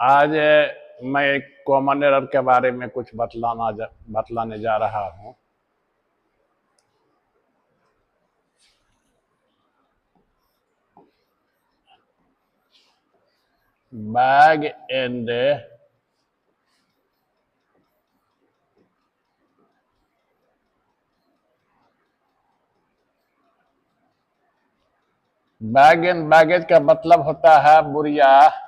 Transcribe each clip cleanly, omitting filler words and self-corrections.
आज मैं एक कॉमन एरर के बारे में कुछ बतलाने जा रहा हूं। बैग एंड बैगेज का मतलब होता है बोरिया,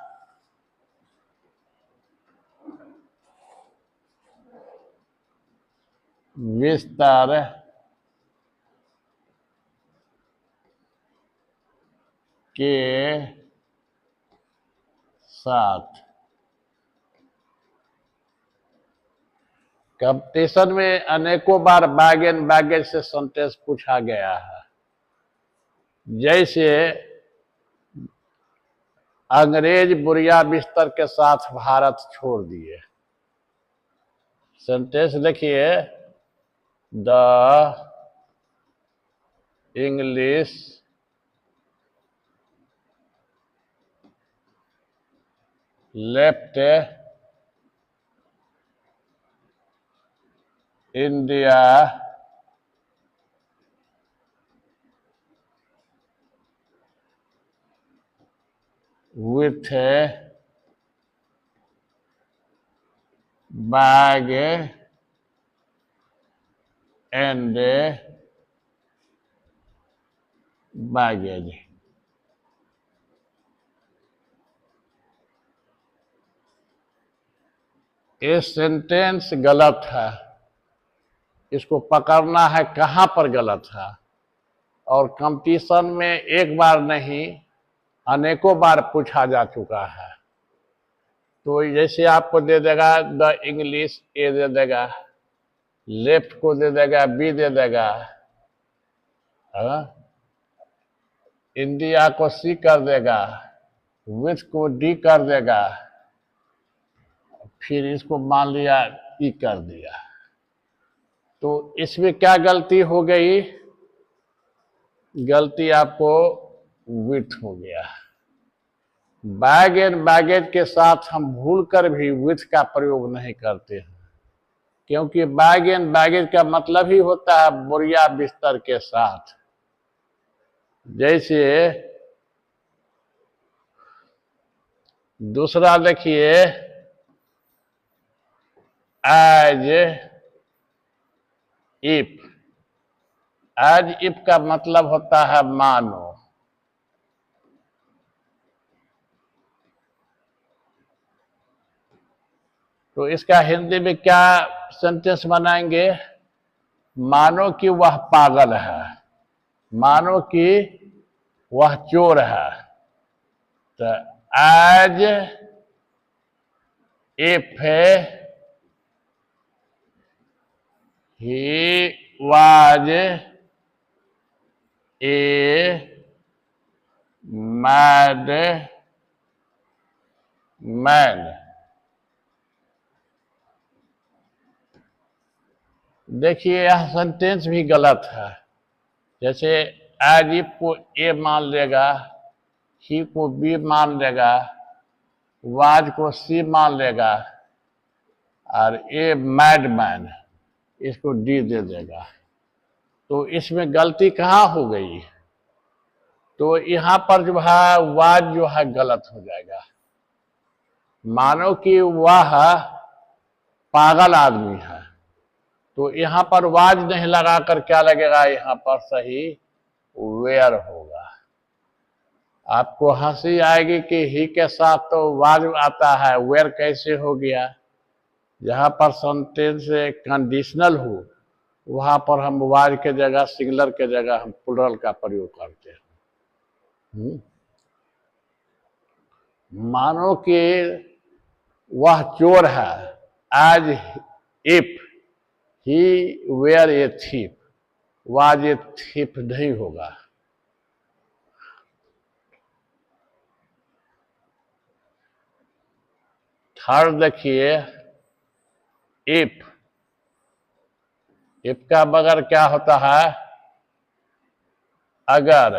बिस्तर, के साथ। कंपटीशन में अनेकों बार बैग एंड बैगेज से सेंटेंस पूछा गया है। जैसे अंग्रेज बुरिया बिस्तर के साथ भारत छोड़ दिए। सेंटेंस लिखिए, the English left India with a bag and baggage। ये सेंटेंस गलत है। इसको पकड़ना है कहां पर गलत है। और कंपटीशन में एक बार नहीं अनेकों बार पूछा जा चुका है। तो जैसे आपको दे देगा द इंग्लिश, ए दे देगा, लेफ्ट को दे देगा, बी दे देगा, इंडिया को सी कर देगा, विथ को डी कर देगा, फिर इसको मान लिया ई कर दिया। तो इसमें क्या गलती हो गई? गलती आपको विथ हो गया। बैग एंड बैगेज के साथ हम भूलकर भी विथ का प्रयोग नहीं करते हैं, क्योंकि बैग एंड बैगेज का मतलब ही होता है बोरिया बिस्तर के साथ। जैसे दूसरा देखिए, एज इफ का मतलब होता है मानो। तो इसका हिंदी में क्या सेंटेंस बनाएंगे? मानो कि वह पागल है, मानो कि वह चोर है। तो as if he was a mad man. देखिए यह सेंटेंस भी गलत है। जैसे एज इफ को ए मान लेगा, ही को बी मान लेगा, वाज को सी मान लेगा, और ए मैडमैन इसको डी दे देगा। तो इसमें गलती कहाँ हो गई? तो यहां पर जो है वाज जो है गलत हो जाएगा। मानो कि वह पागल आदमी है, तो यहां पर वाज नहीं लगाकर क्या लगेगा? यहां पर सही वेयर होगा। आपको हंसी आएगी कि ही के साथ तो वाज आता है, वेयर कैसे हो गया? जहां पर सेंटेंस कंडीशनल हो वहां पर हम वाज के जगह, सिंगुलर के जगह हम प्लुरल का प्रयोग करते हैं। मानो कि वह चोर है, as if he were a thief, was a thief नहीं होगा। थर्ड देखिए, इफ का बगैर क्या होता है? अगर।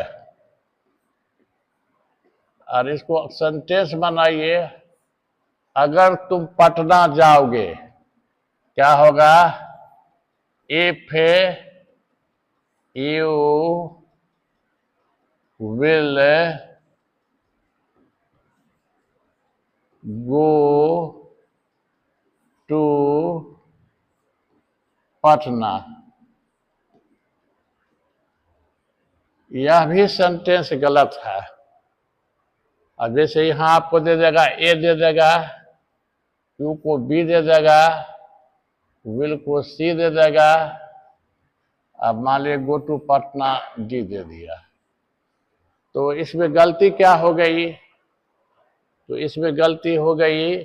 और इसको सेंटेंस बनाइए, अगर तुम पटना जाओगे, क्या होगा? If you will go to Patna. यह भी सेंटेंस गलत है। अब जैसे यहां आपको दे देगा ए दे देगा, यू को बी दे देगा, विल को सी दे देगा, अब मान लीजिए गो टू पटना डी दे दिया, तो इसमें गलती क्या हो गई? तो इसमें गलती हो गई,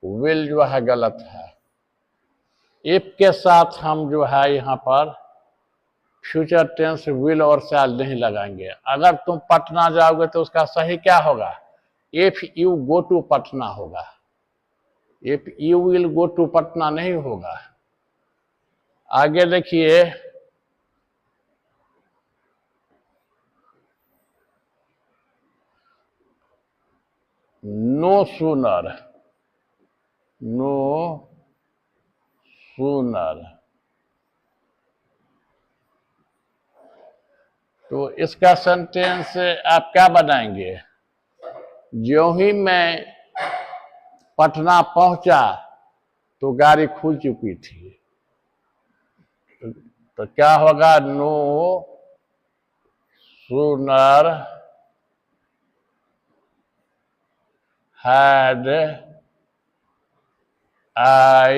विल जो है गलत है। इफ के साथ हम जो है यहाँ पर फ्यूचर टेंस विल और शैल नहीं लगाएंगे। अगर तुम पटना जाओगे तो उसका सही क्या होगा? If you go to Patna होगा, if you will go to Patna नहीं होगा। आगे देखिए, नो सूनर, नो सूनर, तो इसका सेंटेंस आप क्या बनाएंगे? ज्यों ही मैं पटना पहुंचा तो गाड़ी खुल चुकी थी, तो क्या होगा? No sooner had I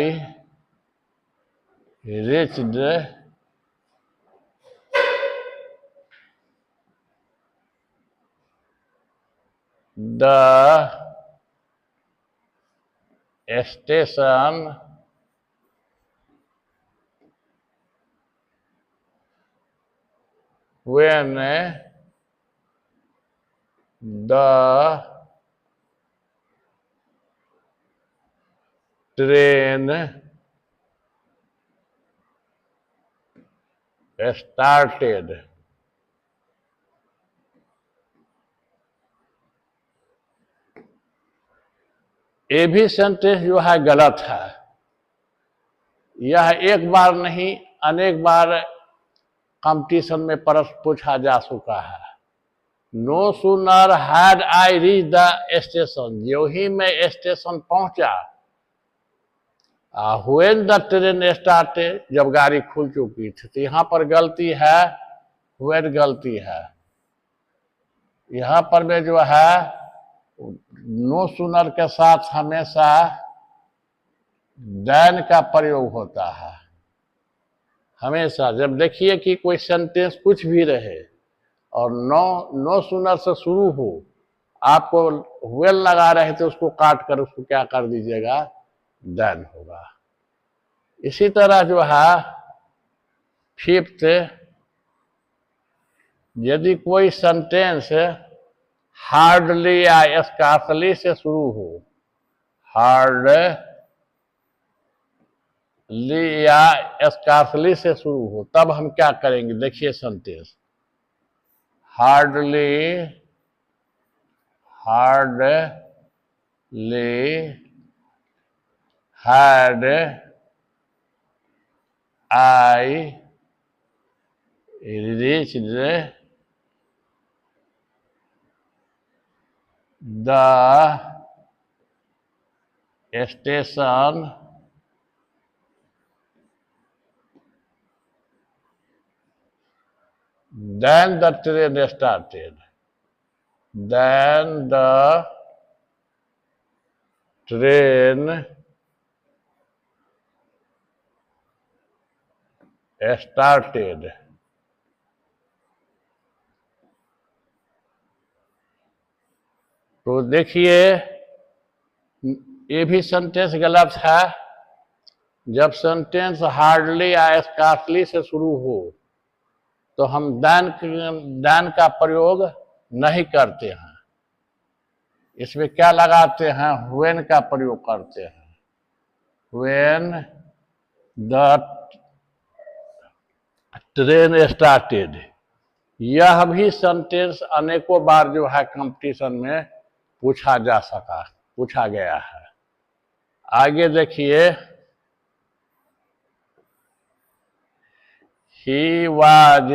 reached the station when the train started। ये भी सेंटेंस जो है गलत है। यह एक बार नहीं अनेक बार कंपटीशन में प्रश्न पूछा जा चुका है। No sooner had I reach the station, जो ही मैं स्टेशन पहुंचा, व्हेन द ट्रेन स्टार्टेड, जब गाड़ी खुल चुकी थी। तो यहां पर गलती है, व्हेन गलती है। यहां पर में जो है नो सूनर के साथ हमेशा देन का प्रयोग होता है। हमेशा जब देखिए कि कोई सेंटेंस कुछ भी रहे और नो सूनर से शुरू हो, आपको वेल लगा रहे थे, उसको काट कर उसको क्या कर दीजिएगा? देन होगा। इसी तरह जो है फिफ्थ, यदि कोई सेंटेंस हार्डली या स्कार्सली से शुरू हो, हार्डली या स्कार्सली से शुरू हो, तब हम क्या करेंगे? देखिए sentence hardly, hardly had I reached the station then the train started, then the train started। तो देखिए ये भी सेंटेंस गलत है। जब सेंटेंस हार्डली या स्कार्सली से शुरू हो तो हम देन का प्रयोग नहीं करते हैं। इसमें क्या लगाते हैं? व्हेन का प्रयोग करते हैं। When the train started. यह भी सेंटेंस अनेकों बार जो है कंपटीशन में पूछा गया है। आगे देखिए, he was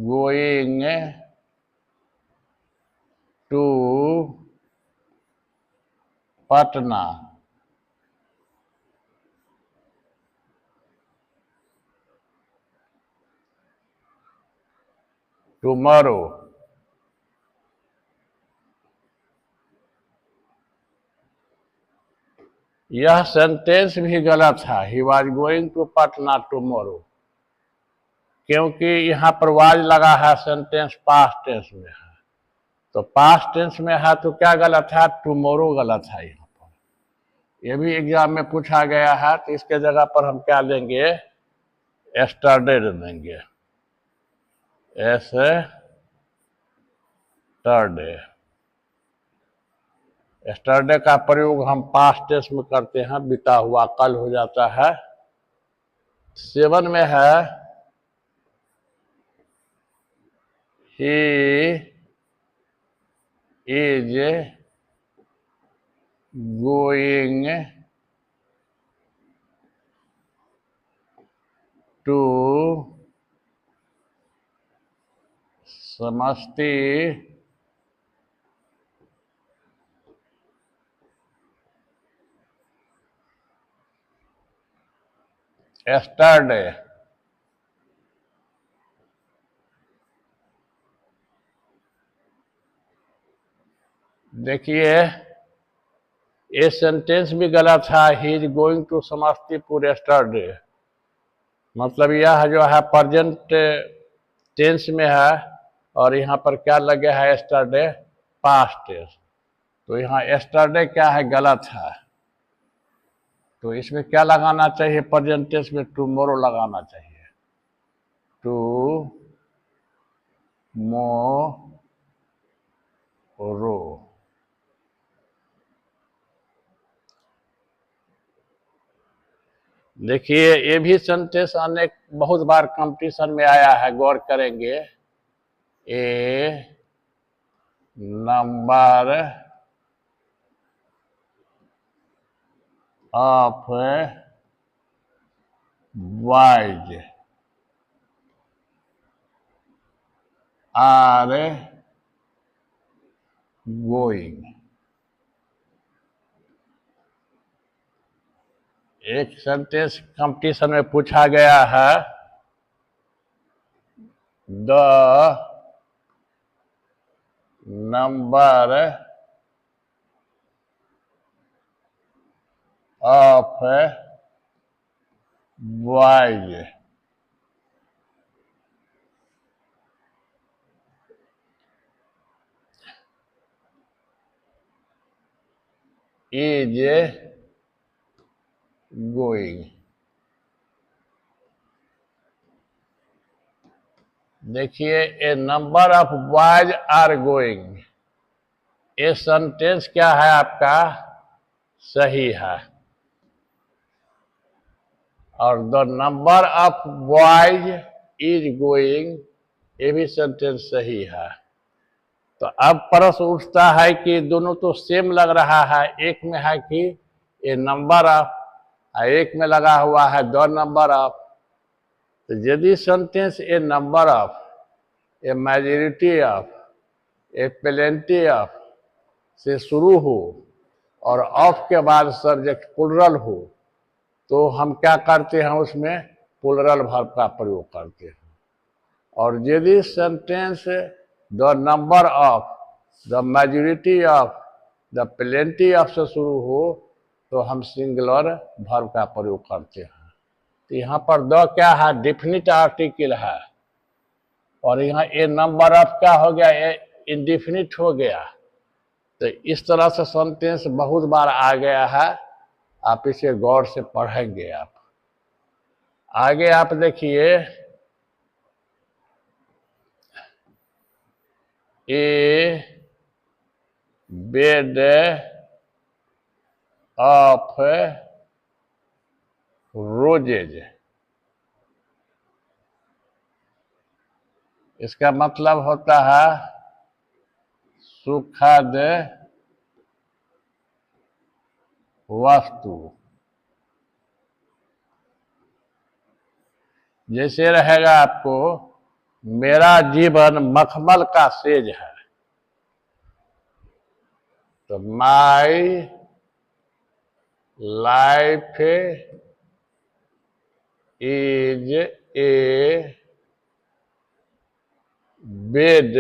going to Patna tomorrow. यह सेंटेंस भी गलत है, he was going to Patna tomorrow, क्योंकि यहाँ पर वाज लगा है, सेंटेंस पास्ट टेंस में है। तो पास्ट टेंस में है तो क्या गलत है, टुमारो गलत है। यहाँ पर यह भी एग्जाम में पूछा गया है, तो इसके जगह पर हम क्या लेंगे, एस्टरडे देंगे, एस्टरडे का प्रयोग हम पास्ट टेंस में करते हैं, बीता हुआ कल हो जाता है। 7 में है, he is going to Samastipur yesterday। देखिए, ये सेंटेंस भी गलत है, he is going to Samastipur yesterday, मतलब यह जो है प्रेजेंट टेंस में है, और यहाँ पर क्या लगे है, yesterday पास्ट टेंस। तो यहाँ yesterday क्या है, गलत है। तो इसमें क्या लगाना चाहिए, प्रेजेंट टेंस में टुमारो लगाना चाहिए, टुमारो। देखिए, ये भी सेंटेंस अनेक बहुत बार कंपटीशन में आया है, गौर करेंगे। A number of boys are going. एक सेंटेंस कंपटीशन में पूछा गया है, the number of boys is going. देखिए, a number of boys are going, ये सेंटेंस क्या है आपका, सही है। और the number of boys is going, ये भी सेंटेंस सही है। तो अब प्रश्न उठता है कि दोनों तो सेम लग रहा है, एक में है कि ए नंबर ऑफ, एक में लगा हुआ है द नंबर ऑफ। तो यदि sentence A number of, A majority of, A plenty of से शुरू हो और ऑफ के बाद सब्जेक्ट प्लुरल हो, तो हम क्या करते हैं, उसमें प्लुरल वर्ब का प्रयोग करते हैं। और यदि sentence the number of, the majority of, the plenty of से शुरू हो, तो हम सिंगुलर वर्ब का प्रयोग करते हैं। तो यहाँ पर द क्या है, डेफिनिट आर्टिकल है, और यहाँ ए नंबर ऑफ क्या हो गया, ए इंडेफिनिट हो गया। तो इस तरह से सेंटेंस बहुत बार आ गया है, आप इसे गौर से पढ़ेंगे। आप आगे आप देखिए, ए बेड ऑफ रोजेज, इसका मतलब होता है सुखद वस्तु। जैसे रहेगा आपको, मेरा जीवन मखमल का सेज है, तो my life is a bed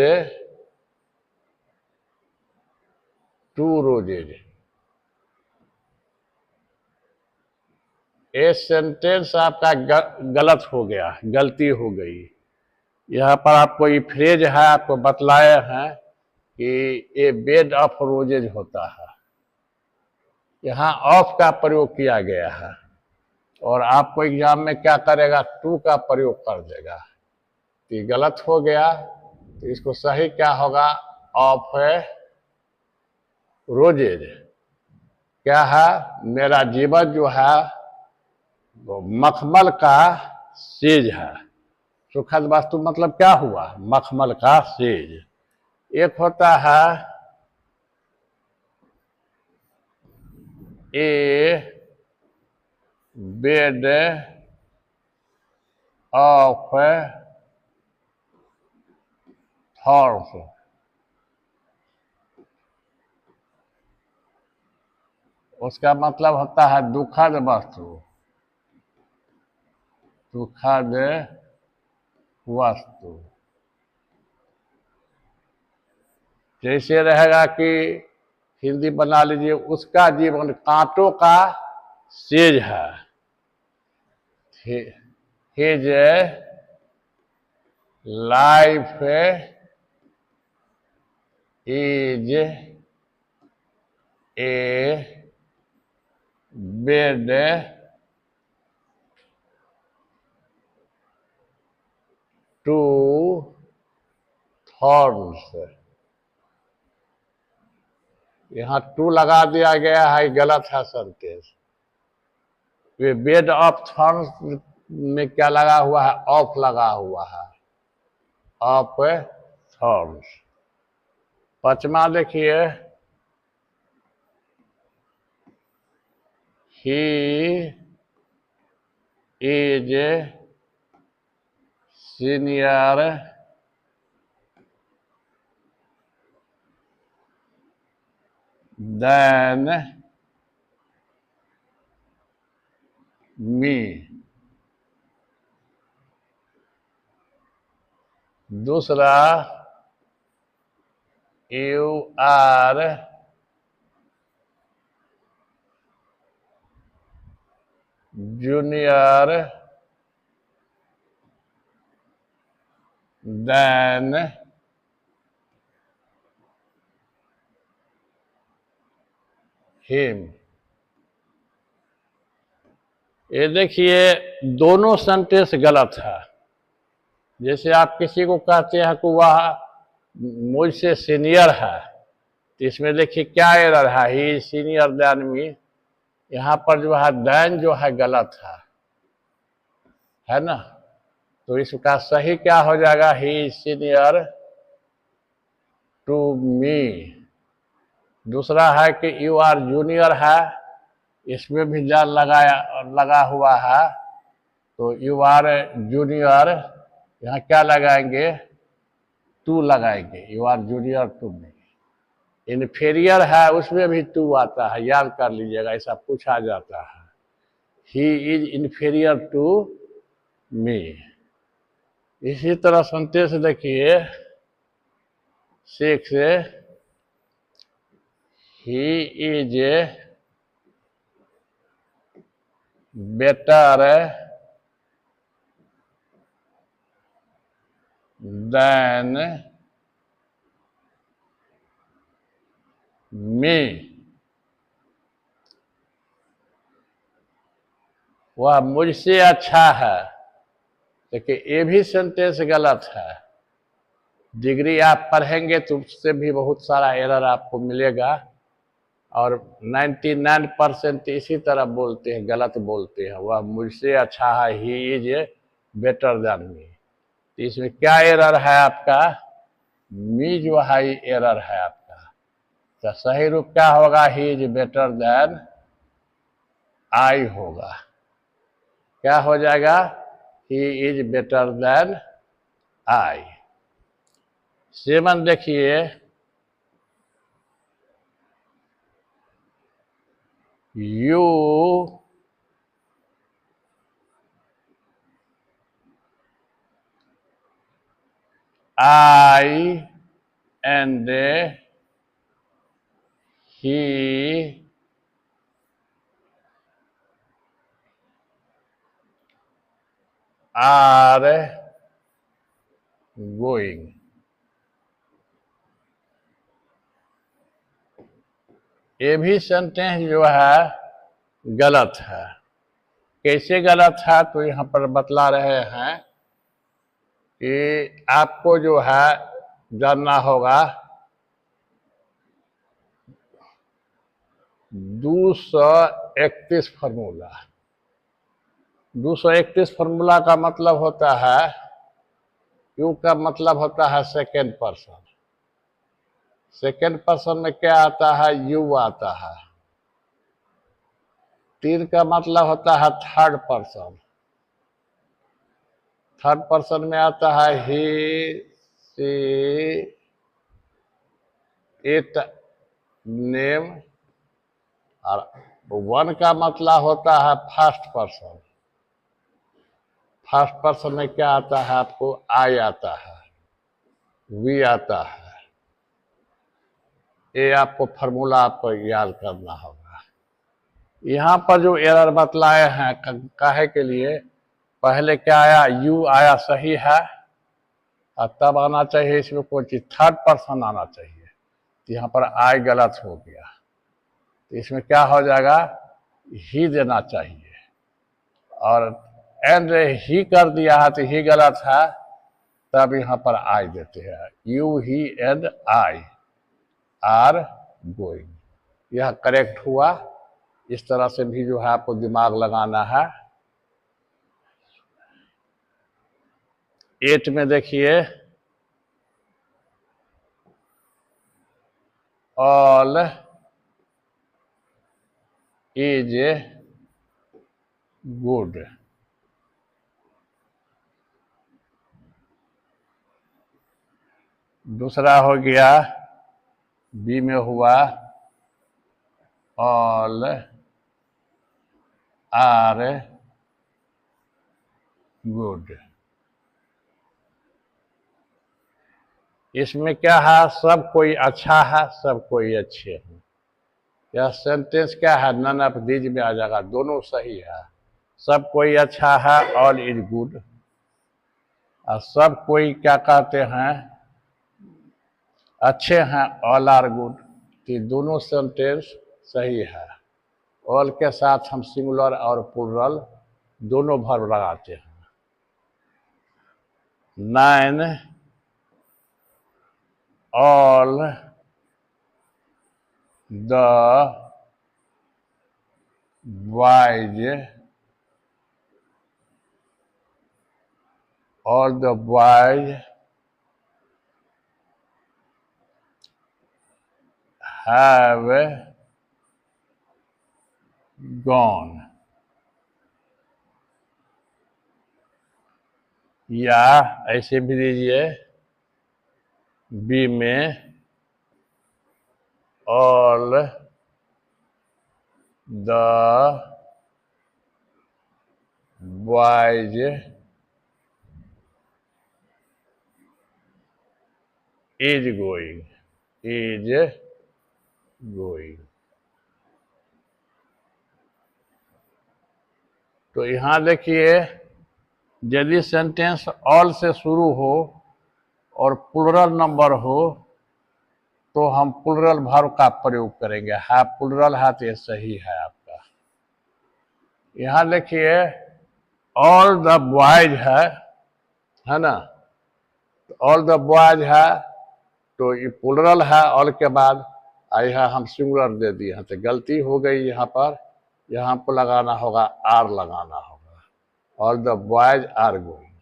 to roses. ये सेंटेंस आपका गलत हो गया, गलती हो गई। यहाँ पर आपको ये फ्रेज है, आपको बतलाए हैं कि ये बेड ऑफ रोजेज होता है। यहाँ ऑफ का प्रयोग किया गया है और आपको एग्जाम में क्या करेगा, टू का प्रयोग कर देगा। तो ये गलत हो गया, तो इसको सही क्या होगा, ऑफ है रोजेज। क्या है, मेरा जीवन जो है वो मखमल का सेज है। सुखद वस्तु मतलब क्या हुआ, मखमल का सेज। एक होता है ए बेड ऑफ थॉर्न्स। उसका मतलब होता है दुखद वस्तु, दुखद वस्तु। जैसे रहेगा कि हिंदी बना लीजिए, उसका जीवन कांटों का सेज है। His life is a bed to thorns. यहाँ टू लगा दिया गया है, गलत है सेंटेंस। ये बेड ऑफ थॉर्न्स में क्या लगा हुआ है, ऑफ लगा हुआ है, ऑफ थॉर्न्स। पांचवा देखिए, he is senior than me. दूसरा, you are junior than him. ये देखिए, दोनों सेंटेंस गलत है। जैसे आप किसी को कहते हैं कि वह मुझसे सीनियर है, तो इसमें देखिए क्या एरर है, ही सीनियर देन मी। यहाँ पर जो है देन जो है गलत है ना। तो इसका सही क्या हो जाएगा, ही सीनियर टू मी। दूसरा है कि यू आर जूनियर है, इसमें भी जान लगा हुआ है, तो यू आर जूनियर, यहाँ क्या लगाएंगे, टू लगाएंगे, you are junior to me. Inferior है, उसमें भी टू आता है, याद कर लीजिएगा, ऐसा पूछा जाता है। He is inferior to me. इसी तरह सेंटेंस देखिए 6, he is better than me. वह मुझसे अच्छा है, देखिए ये भी सेंटेंस गलत है। डिग्री आप पढ़ेंगे तो उससे भी बहुत सारा एरर आपको मिलेगा, और 99% इसी तरह बोलते हैं, गलत बोलते हैं। वह मुझसे अच्छा है, ही इज बेटर देन मी। तो इसमें क्या एरर है आपका, मी जो है एरर है आपका। तो सही रूप क्या होगा? He is better than I होगा। क्या हो जाएगा? He is better than I. 7 देखिए, you I and he are going। ये भी सेंटेंस जो है गलत है। कैसे गलत है? तो यहाँ पर बतला रहे हैं कि आपको जो है जानना होगा 231 फॉर्मूला। 231 फॉर्मूला का मतलब होता है, यू का मतलब होता है सेकेंड पर्सन। सेकेंड पर्सन में क्या आता है? यू आता है। 3 का मतलब होता है थर्ड पर्सन। थर्ड पर्सन में आता है ही, सी, इट, नेम। और 1 का मतलब होता है फर्स्ट पर्सन। फर्स्ट पर्सन में क्या आता है? आपको आई आता है, वी आता है। ये आपको फॉर्मूला आपको याद करना होगा। यहाँ पर जो एरर बतलाए हैं काहे के लिए, पहले क्या आया? यू आया, सही है, और तब आना चाहिए इसमें कोई चीज थर्ड पर्सन आना चाहिए। तो यहाँ पर आई गलत हो गया, तो इसमें क्या हो जाएगा? ही देना चाहिए। और एंड ही कर दिया है तो ही गलत है, तब यहाँ पर आई देते हैं। You, he and I R going, यह करेक्ट हुआ। इस तरह से भी जो है आपको दिमाग लगाना है। 8 में देखिए, ऑल इज गुड। दूसरा हो गया, बी में हुआ ऑल आर गुड। इसमें क्या है? सब कोई अच्छा है, सब कोई अच्छे हैं। यह सेंटेंस क्या है? नन ऑफ दीज में आ जाएगा, दोनों सही है। सब कोई अच्छा है, ऑल इज गुड। और सब कोई क्या कहते हैं? अच्छे हैं, ऑल आर गुड। तो दोनों सेंटेंस सही है। ऑल के साथ हम सिंगुलर और प्लूरल दोनों वर्ब लगाते हैं। 9, all the boys, all the boys have gone। या ऐसे भी दीजिए, बी में all the boys is going। तो यहां देखिए, यदि सेंटेंस ऑल से शुरू हो और प्लूरल नंबर हो तो हम प्लूरल वर्ब का प्रयोग करेंगे। है प्लूरल है तो ये सही है आपका। यहां देखिए, ऑल द बॉयज है ना? ऑल द बॉयज है तो ये प्लूरल है, ऑल के बाद यह हम सिंगुलर दे दिए हैं, तो गलती हो गई यहाँ पर। यहाँ पर लगाना होगा, आर लगाना होगा। All the boys are going.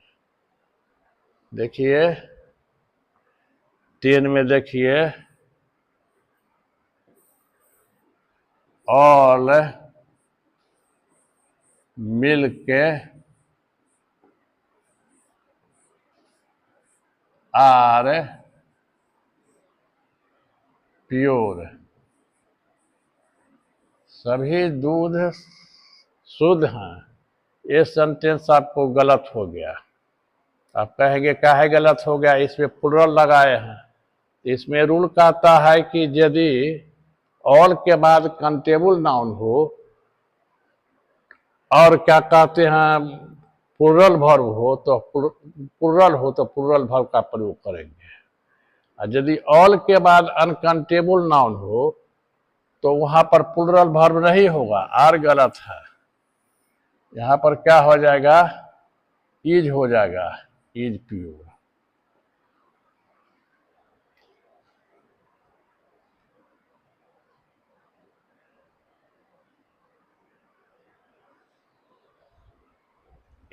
देखिए 10 में देखिए, ऑल मिल्क आर प्योर। सभी दूध शुद्ध हैं। ये सेंटेंस आपको गलत हो गया। आप कहेंगे काहे गलत हो गया, इसमें प्लुरल लगाए हैं। इसमें रूल कहता है कि यदि ऑल के बाद काउंटेबल नाउन हो और क्या कहते हैं प्लुरल वर्ब हो तो प्लुरल वर्ब का प्रयोग करेंगे। और यदि ऑल के बाद अनकाउंटेबल नाउन हो तो वहां पर प्लुरल वर्ब नहीं होगा, आर गलत है। यहां पर क्या हो जाएगा, इज हो जाएगा, इज प्योर।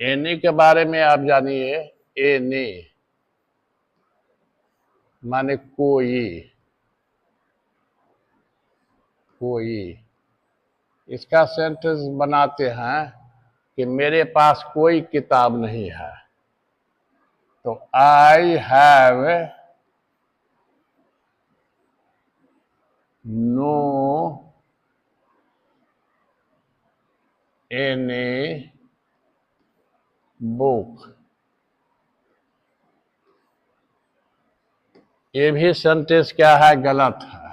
एनी के बारे में आप जानिए। एनी माने कोई, कोई। इसका सेंटेंस बनाते हैं कि मेरे पास कोई किताब नहीं है। तो I have no any book. ये भी सेंटेंस क्या है, गलत है।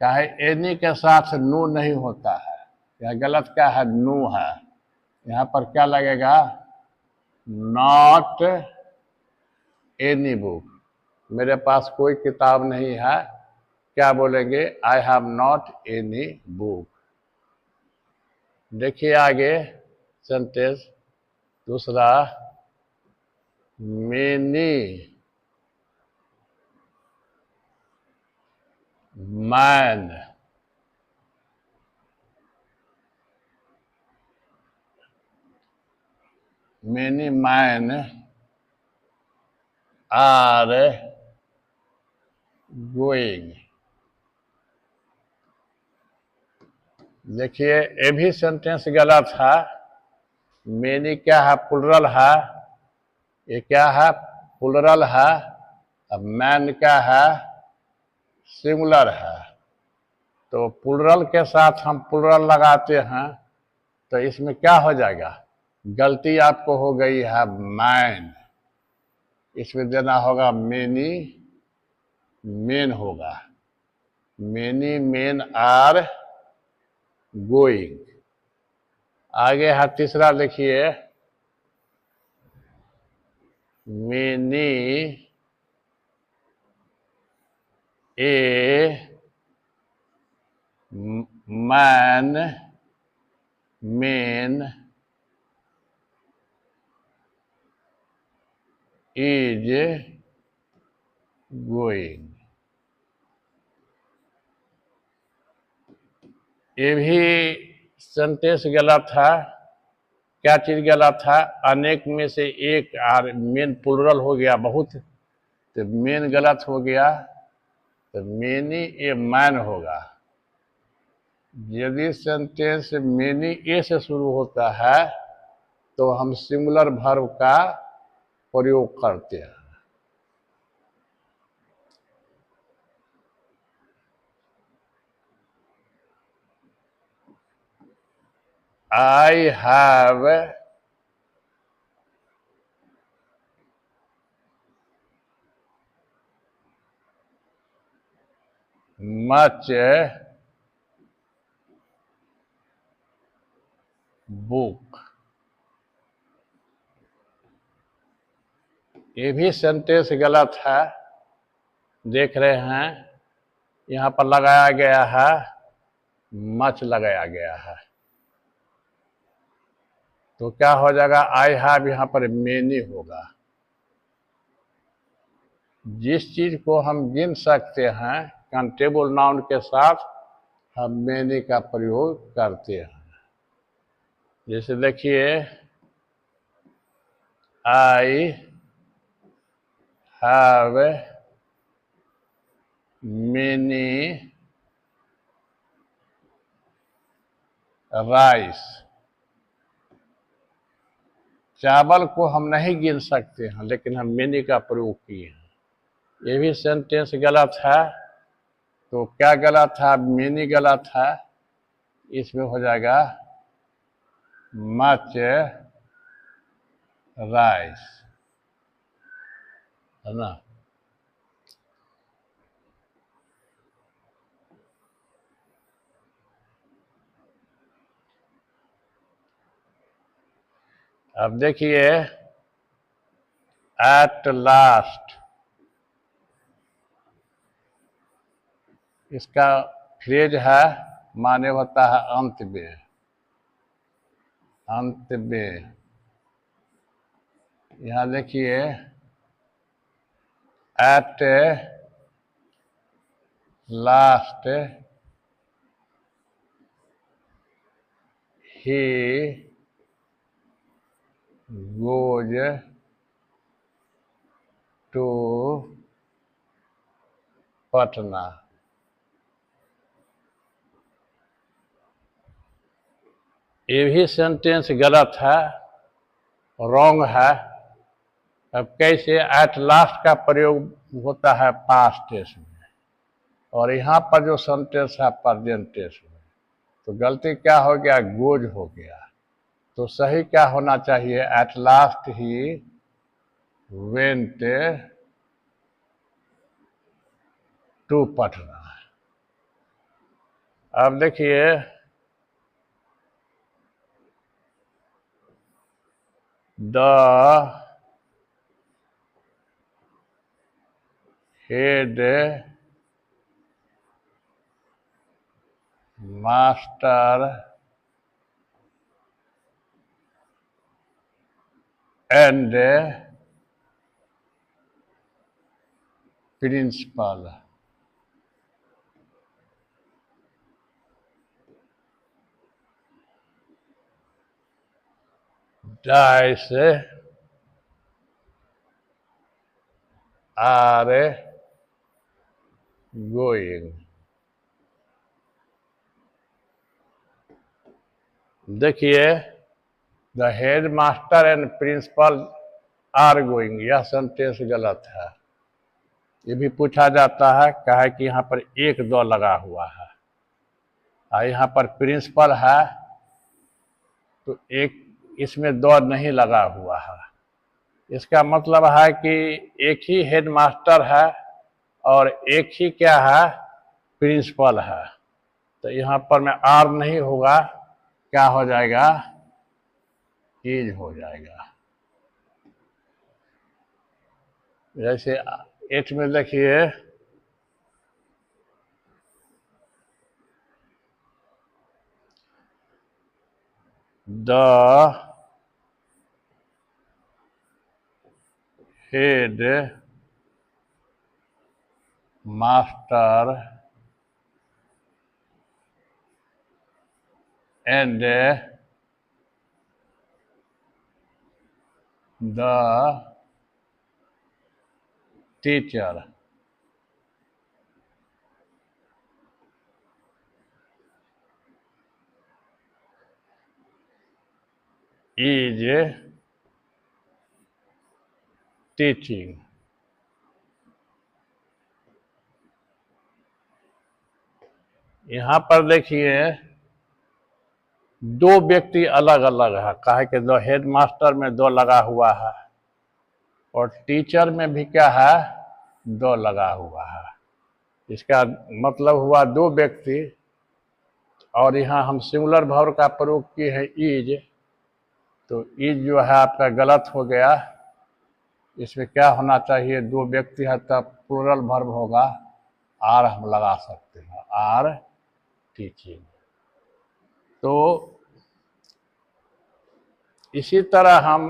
क्या है, एनी के साथ नो नहीं होता है। यह गलत क्या है, नो है। यहां पर क्या लगेगा, नॉट एनी बुक। मेरे पास कोई किताब नहीं है, क्या बोलेंगे, I have not any book. देखिए आगे सेंटेंस दूसरा, many man many man are going. देखिए ये भी सेंटेंस गलत है। मेनी क्या है, प्लुरल है। ये क्या है, प्लुरल है। अब मैन क्या है, सिंगुलर है। तो प्लुरल के साथ हम प्लुरल लगाते हैं तो इसमें क्या हो जाएगा, गलती आपको हो गई है, मैन। इसमें देना होगा मेनी मेन होगा। Many men are going. आगे है तीसरा लिखिए, many a man men is going. ये भी सेंटेंस गलत है। क्या चीज गलत है, अनेक में से एक आर मेन प्लुरल हो गया बहुत, तो मेन गलत हो गया। तो मेनी ए मैन होगा। यदि सेंटेंस मेनी ए से शुरू होता है तो हम सिंगुलर वर्ब का प्रयोग करते हैं। I have much book। ये भी सेंटेंस गलत है। देख रहे हैं यहाँ पर लगाया गया है, मच लगाया गया है। तो क्या हो जाएगा, आई हैव यहाँ पर मेनी होगा। जिस चीज को हम गिन सकते हैं काउंटेबल नाउन के साथ हम मेनी का प्रयोग करते हैं। जैसे देखिए, आई हैव मेनी राइस। चावल को हम नहीं गिन सकते हैं, लेकिन हम मेनी का प्रयोग किए हैं। ये भी सेंटेंस गलत है। तो क्या गलत है? मेनी गलत है। इसमें हो जाएगा मच राइस, है ना। अब देखिए, एट लास्ट, इसका फ्रेज है, माने होता है अंत में। अंत में यहां देखिए, at last he goes to Patna. ये भी सेंटेंस गलत है, रॉन्ग है। अब कैसे? एट लास्ट का प्रयोग होता है पास्ट टेंस में, और यहाँ पर जो सेंटेंस है प्रेजेंट टेंस में। तो गलती क्या हो गया? गोज हो गया। तो सही क्या होना चाहिए? At last he went to Patna. अब देखिए, the headmaster and principal dies are going. देखिए, the headmaster and principal are going, यह सेंटेंस गलत है। ये भी पूछा जाता है, कहा कि यहाँ पर एक दो लगा हुआ है, और यहाँ पर प्रिंसिपल है तो एक, इसमें दो नहीं लगा हुआ है। इसका मतलब है कि एक ही हेड मास्टर है और एक ही क्या है? प्रिंसिपल है। तो यहाँ पर में आर नहीं होगा, क्या हो जाएगा? इज हो जाएगा। जैसे 8 में देखिए, the headmaster and the teacher is teaching. यहां पर देखिए, दो व्यक्ति अलग अलग है, कहा कि दो हेड मास्टर में दो लगा हुआ है और टीचर में भी क्या है? दो लगा हुआ है। इसका मतलब हुआ दो व्यक्ति। और यहाँ हम सिंगुलर वर्ब का प्रयोग किए हैं इज, तो इज जो है आपका गलत हो गया। इसमें क्या होना चाहिए? दो व्यक्ति है तब प्लूरल वर्ब होगा, आर हम लगा सकते हैं, आर टीचिंग। तो इसी तरह हम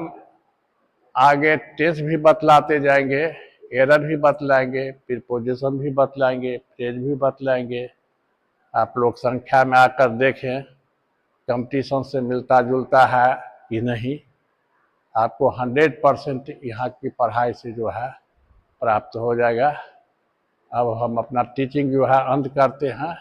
आगे टेंस भी बतलाते जाएंगे, एरर भी बतलाएंगे, प्रीपोजिशन भी बतलाएंगे, फ्रेज भी बतलाएंगे। आप लोग संख्या में आकर देखें कंपटीशन से मिलता जुलता है कि नहीं। आपको 100% यहाँ की पढ़ाई से जो है प्राप्त हो जाएगा। अब हम अपना टीचिंग जो है अंत करते हैं।